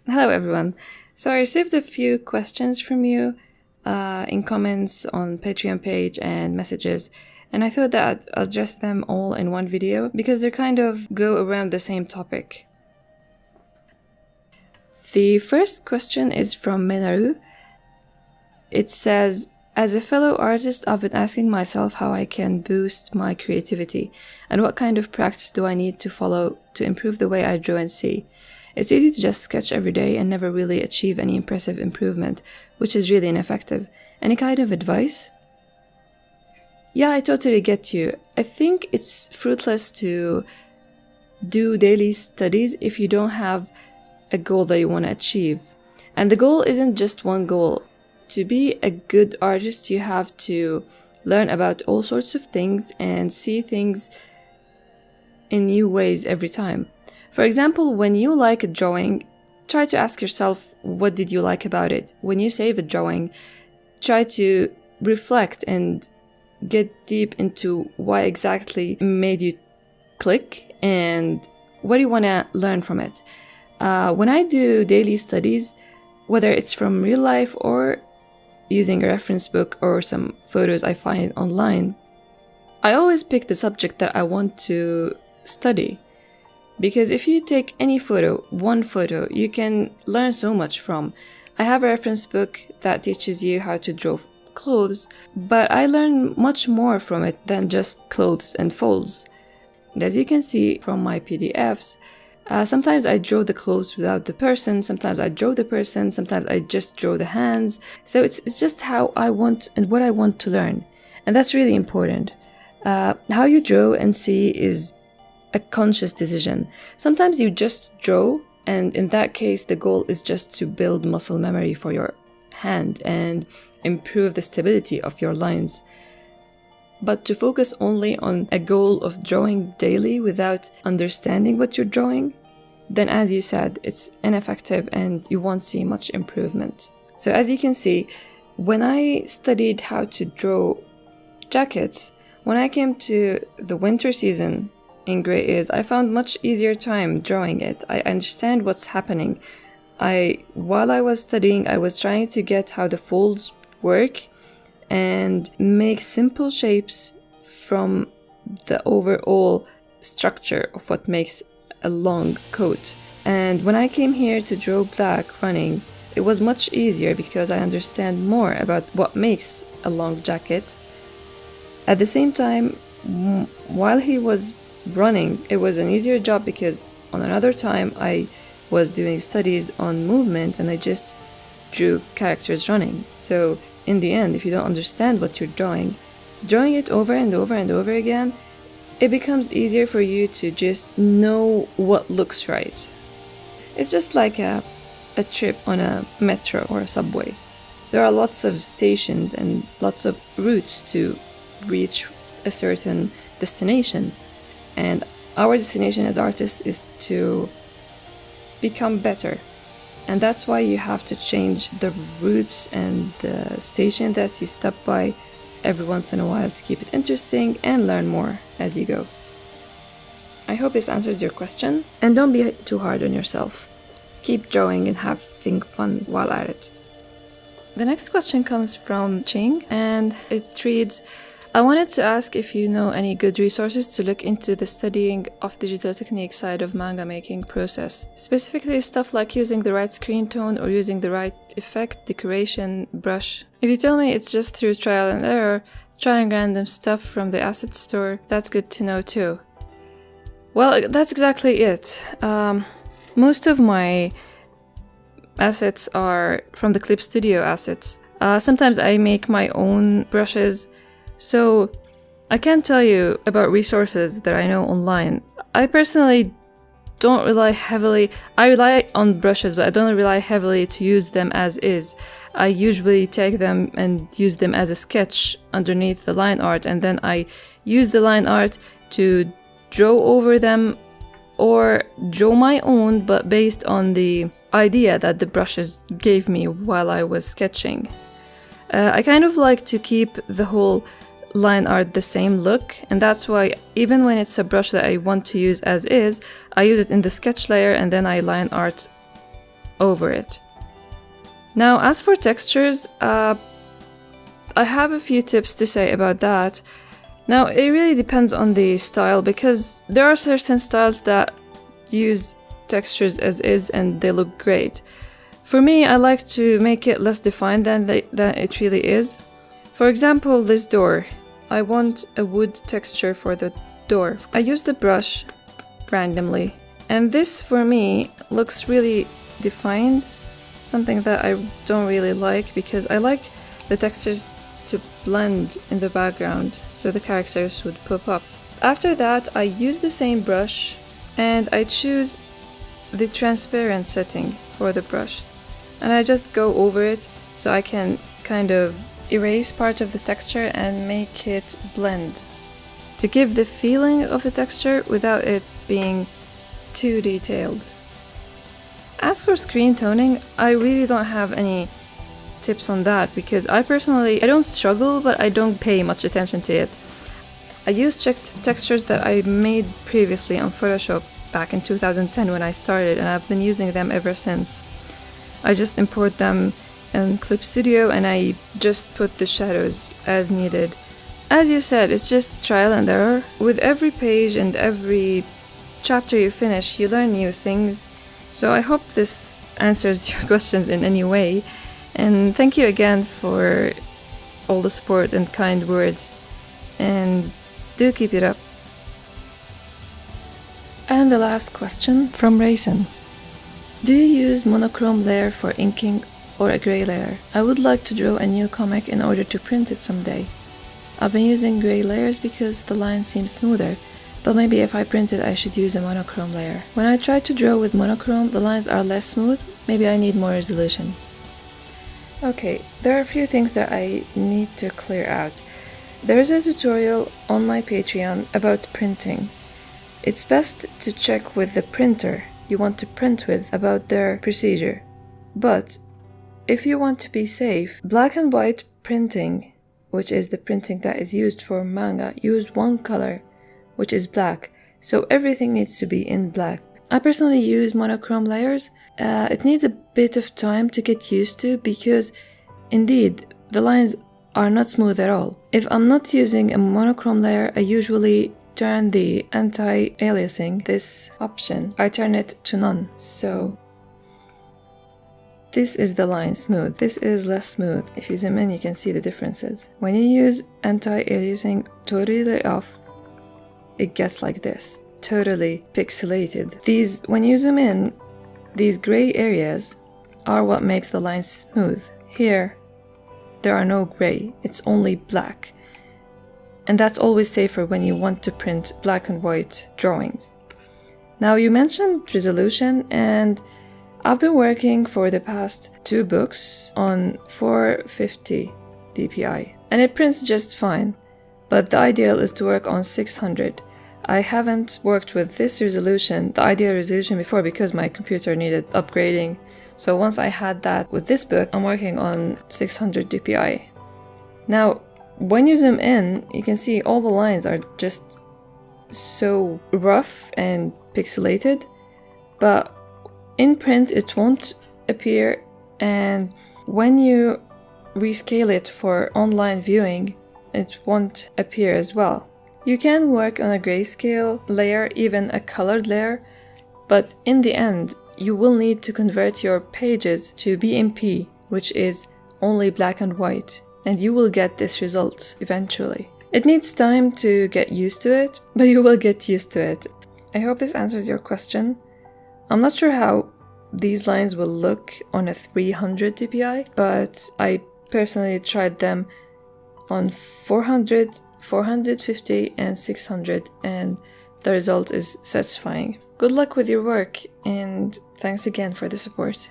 Hello everyone. So I received a few questions from you in comments on Patreon page and messages, and I thought that I'd address them all in one video because they kind of go around the same topic. The first question is from Minaru. It says, as a fellow artist, I've been asking myself how I can boost my creativity and what kind of practice do I need to follow to improve the way I draw and see. It's easy to just sketch every day and never really achieve any impressive improvement, which is really ineffective. Any kind of advice? Yeah, I totally get you. I think it's fruitless to do daily studies if you don't have a goal that you want to achieve. And the goal isn't just one goal. To be a good artist, you have to learn about all sorts of things and see things in new ways every time. For example, when you like a drawing, try to ask yourself, what did you like about it? When you save a drawing, try to reflect and get deep into why exactly made you click and what do you want to learn from it. When I do daily studies, whether it's from real life or using a reference book or some photos I find online, I always pick the subject that I want to study. Because if you take any photo, one photo, you can learn so much from. I have a reference book that teaches you how to draw clothes, but I learn much more from it than just clothes and folds. And as you can see from my PDFs, sometimes I draw the clothes without the person, sometimes I draw the person, sometimes I just draw the hands. So it's just how I want and what I want to learn. And that's really important. How you draw and see is a conscious decision. Sometimes you just draw, and in that case, the goal is just to build muscle memory for your hand and improve the stability of your lines. But to focus only on a goal of drawing daily without understanding what you're drawing, then as you said, it's ineffective and you won't see much improvement. So as you can see, when I studied how to draw jackets, when I came to the winter season in gray ears, I found much easier time drawing it. I understand what's happening. While I was studying, I was trying to get how the folds work and make simple shapes from the overall structure of what makes a long coat. And when I came here to draw black running, it was much easier because I understand more about what makes a long jacket. At the same time, while he was running, it was an easier job because on another time I was doing studies on movement and I just drew characters running. So in the end, if you don't understand what you're drawing it over and over and over again, it becomes easier for you to just know what looks right. It's just like a trip on a metro or a subway. There are lots of stations and lots of routes to reach a certain destination. And our destination as artists is to become better. And that's why you have to change the routes and the station that you stop by every once in a while to keep it interesting and learn more as you go. I hope this answers your question. And don't be too hard on yourself. Keep drawing and having fun while at it. The next question comes from Ching and it reads, I wanted to ask if you know any good resources to look into the studying of digital technique side of manga making process. Specifically stuff like using the right screen tone or using the right effect, decoration, brush. If you tell me it's just through trial and error, trying random stuff from the asset store, that's good to know too. Well, that's exactly it. Most of my assets are from the Clip Studio assets. Sometimes I make my own brushes. So I can't tell you about resources that I know online. I personally don't rely heavily. I rely on brushes, but I don't rely heavily to use them as is. I usually take them and use them as a sketch underneath the line art, and then I use the line art to draw over them or draw my own, but based on the idea that the brushes gave me while I was sketching. I kind of like to keep the whole line art the same look, and that's why even when it's a brush that I want to use as is, I use it in the sketch layer and then I line art over it. Now, as for textures, I have a few tips to say about that. Now, it really depends on the style, because there are certain styles that use textures as is and they look great. For me, I like to make it less defined than it really is. For example, this door. I want a wood texture for the door. I use the brush randomly, and this for me looks really defined, something that I don't really like, because I like the textures to blend in the background so the characters would pop up. After that, I use the same brush and I choose the transparent setting for the brush, and I just go over it so I can kind of erase part of the texture and make it blend to give the feeling of the texture without it being too detailed. As for screen toning, I really don't have any tips on that, because I don't struggle, but I don't pay much attention to it. I use checked textures that I made previously on Photoshop back in 2010 when I started, and I've been using them ever since. I just import them in Clip Studio and I just put the shadows as needed. As you said, it's just trial and error. With every page and every chapter you finish, you learn new things. So I hope this answers your questions in any way. And thank you again for all the support and kind words. And do keep it up. And the last question from Raisin. Do you use monochrome layer for inking or a gray layer? I would like to draw a new comic in order to print it someday. I've been using gray layers because the line seems smoother, but maybe if I print it I should use a monochrome layer. When I try to draw with monochrome, the lines are less smooth. Maybe I need more resolution. Okay, there are a few things that I need to clear out. There is a tutorial on my Patreon about printing. It's best to check with the printer you want to print with about their procedure. But if you want to be safe, black and white printing, which is the printing that is used for manga, use one color, which is black, so everything needs to be in black. I personally use monochrome layers. It needs a bit of time to get used to, because indeed the lines are not smooth at all. If I'm not using a monochrome layer, I usually turn the anti-aliasing, this option, I turn it to none. So this is the line smooth, this is less smooth. If you zoom in, you can see the differences. When you use anti-aliasing totally off, it gets like this, totally pixelated. When you zoom in, these gray areas are what makes the lines smooth. Here, there are no gray, it's only black. And that's always safer when you want to print black and white drawings. Now, you mentioned resolution, and I've been working for the past 2 books on 450 dpi, and it prints just fine, but the ideal is to work on 600. I haven't worked with this resolution, the ideal resolution, before because my computer needed upgrading. So once I had that with this book, I'm working on 600 dpi. Now, when you zoom in, you can see all the lines are just so rough and pixelated, but in print it won't appear, and when you rescale it for online viewing, it won't appear as well. You can work on a grayscale layer, even a colored layer, but in the end, you will need to convert your pages to BMP, which is only black and white, and you will get this result eventually. It needs time to get used to it, but you will get used to it. I hope this answers your question. I'm not sure how these lines will look on a 300 dpi, but I personally tried them on 400, 450 and 600, and the result is satisfying. Good luck with your work, and thanks again for the support.